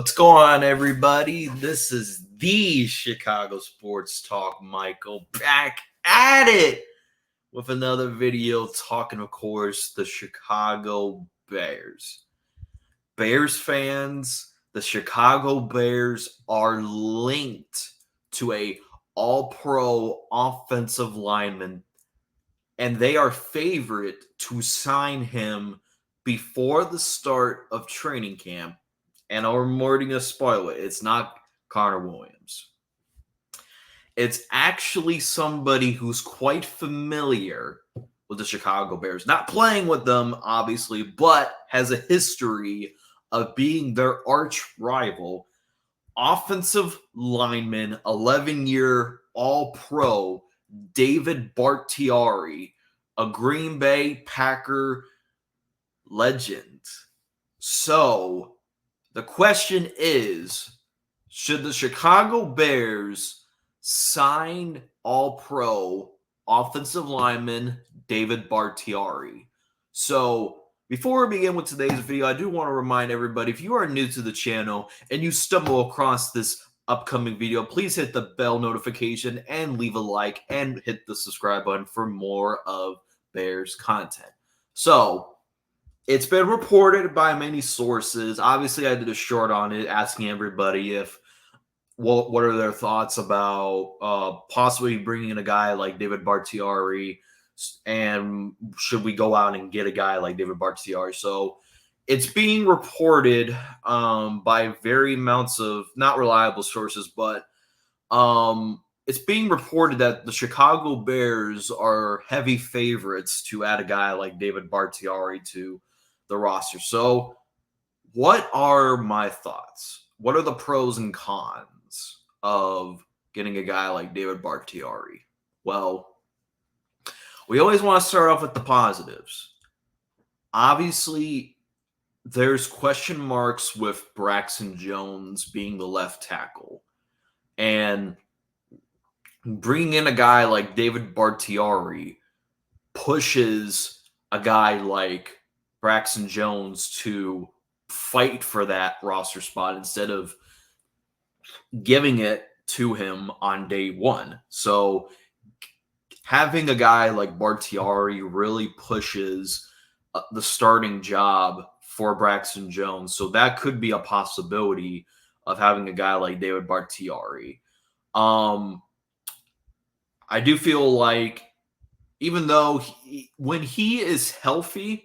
What's going on, everybody? This is the Chicago Sports Talk. Michael back at it with another video talking, of course, the Chicago Bears. Bears fans, the Chicago Bears are linked to a all-pro offensive lineman, and they are favored to sign him before the start of training camp. And I'm already going to spoil it. It's not Connor Williams. It's actually somebody who's quite familiar with the Chicago Bears. Not playing with them, obviously, but has a history of being their arch rival. Offensive lineman, 11-year All-Pro, David Bakhtiari, a Green Bay Packer legend. So the question is, should the Chicago Bears sign All-Pro offensive lineman David Bakhtiari? So before we begin with today's video, I do want to remind everybody, if you are new to the channel and you stumble across this upcoming video, please hit the bell notification and leave a like and hit the subscribe button for more of Bears content. So it's been reported by many sources. Obviously, I did a short on it asking everybody if what are their thoughts about possibly bringing in a guy like David Bakhtiari, and should we go out and get a guy like David Bakhtiari? So it's being reported by very amounts of not reliable sources, but it's being reported that the Chicago Bears are heavy favorites to add a guy like David Bakhtiari to the roster. So what are my thoughts? What are the pros and cons of getting a guy like David Bakhtiari? Well, we always want to start off with the positives. Obviously, there's question marks with Braxton Jones being the left tackle. And bringing in a guy like David Bakhtiari pushes a guy like Braxton Jones to fight for that roster spot instead of giving it to him on day one. So having a guy like Bakhtiari really pushes the starting job for Braxton Jones. So that could be a possibility of having a guy like David Bakhtiari. I do feel like even though when he is healthy,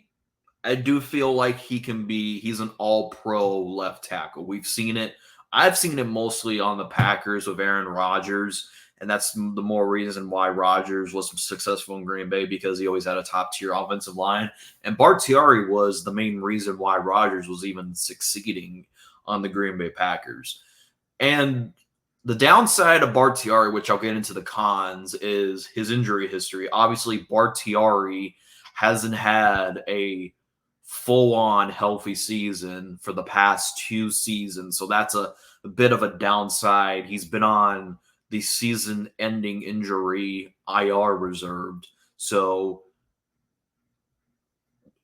I do feel like he's an all-pro left tackle. We've seen it. I've seen it mostly on the Packers with Aaron Rodgers, and that's the more reason why Rodgers was successful in Green Bay, because he always had a top-tier offensive line. And Bakhtiari was the main reason why Rodgers was even succeeding on the Green Bay Packers. And the downside of Bakhtiari, which I'll get into the cons, is his injury history. Obviously, Bakhtiari hasn't had a full-on healthy season for the past 2 seasons. So that's a bit of a downside. He's been on the season-ending injury IR reserved. So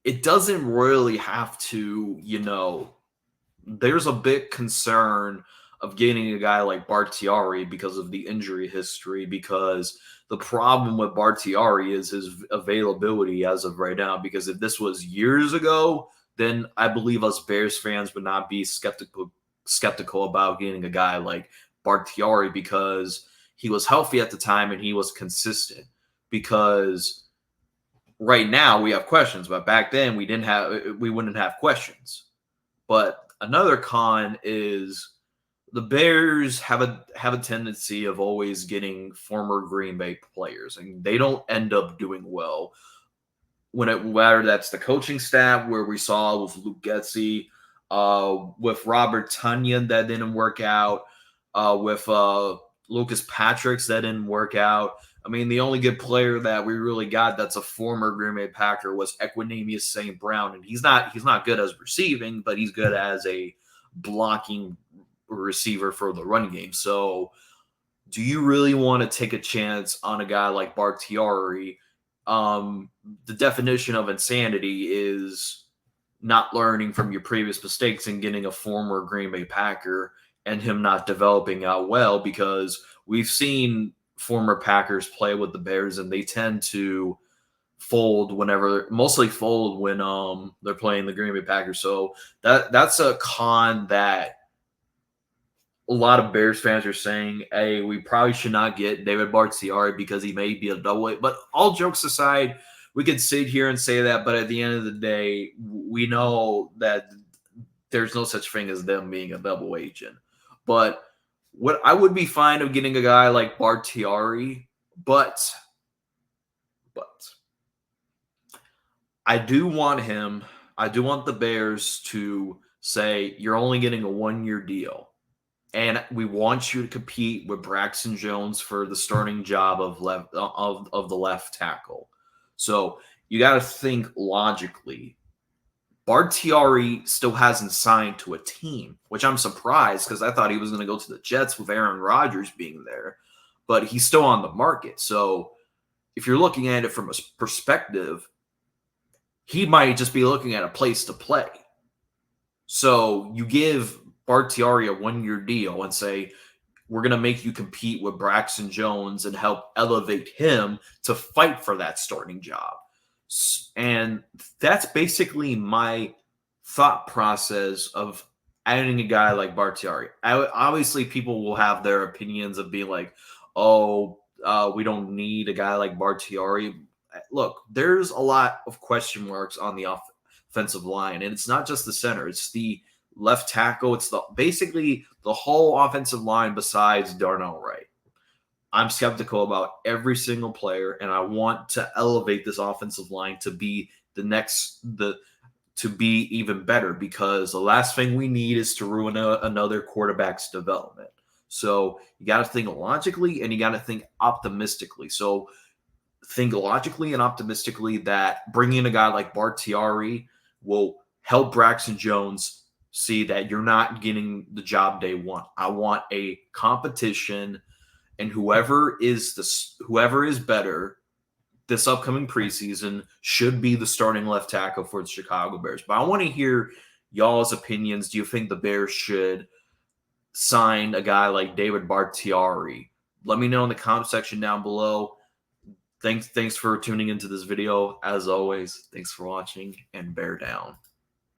it doesn't really have to, there's a big concern of getting a guy like Bakhtiari because of the injury history, because the problem with Bakhtiari is his availability as of right now. Because if this was years ago, then I believe us Bears fans would not be skeptical about getting a guy like Bakhtiari, because he was healthy at the time and he was consistent. Because right now we have questions, but back then we wouldn't have questions. But another con is the Bears have a tendency of always getting former Green Bay players, and they don't end up doing well. Whether that's the coaching staff, where we saw with Luke Getsy, with Robert Tonyan, that didn't work out, with Lucas Patrick's, that didn't work out. I mean, the only good player that we really got that's a former Green Bay Packer was Equanimeous St. Brown, and he's not good as receiving, but he's good as a blocking receiver for the run game. So do you really want to take a chance on a guy like Bakhtiari? The definition of insanity is not learning from your previous mistakes and getting a former Green Bay Packer and him not developing out well, because we've seen former Packers play with the Bears and they tend to mostly fold when they're playing the Green Bay Packers. So that's a con that a lot of Bears fans are saying, hey, we probably should not get David Bakhtiari because he may be a double A. But all jokes aside, we could sit here and say that, but at the end of the day, we know that there's no such thing as them being a double agent. But what I would be fine of getting a guy like Bakhtiari, but I do want him. I do want the Bears to say you're only getting a 1-year deal, and we want you to compete with Braxton Jones for the starting job of the left tackle. So you got to think logically. Bakhtiari still hasn't signed to a team, which I'm surprised because I thought he was going to go to the Jets with Aaron Rodgers being there, but he's still on the market. So if you're looking at it from a perspective, he might just be looking at a place to play. So you give Bakhtiari a 1-year deal and say, we're going to make you compete with Braxton Jones and help elevate him to fight for that starting job. And that's basically my thought process of adding a guy like Bakhtiari. Obviously, people will have their opinions of being like, oh, we don't need a guy like Bakhtiari. Look, there's a lot of question marks on the offensive line, and it's not just the center. It's the left tackle. It's basically the whole offensive line besides Darnell Wright. I'm skeptical about every single player, and I want to elevate this offensive line to be to be even better, because the last thing we need is to ruin another quarterback's development. So you got to think logically and you got to think optimistically. So think logically and optimistically that bringing a guy like Bakhtiari will help Braxton Jones see that you're not getting the job day one. I want a competition, and whoever is better this upcoming preseason should be the starting left tackle for the Chicago Bears. But I want to hear y'all's opinions. Do you think the Bears should sign a guy like David Bakhtiari? Let me know in the comment section down below. Thanks for tuning into this video. As always, thanks for watching, and bear down.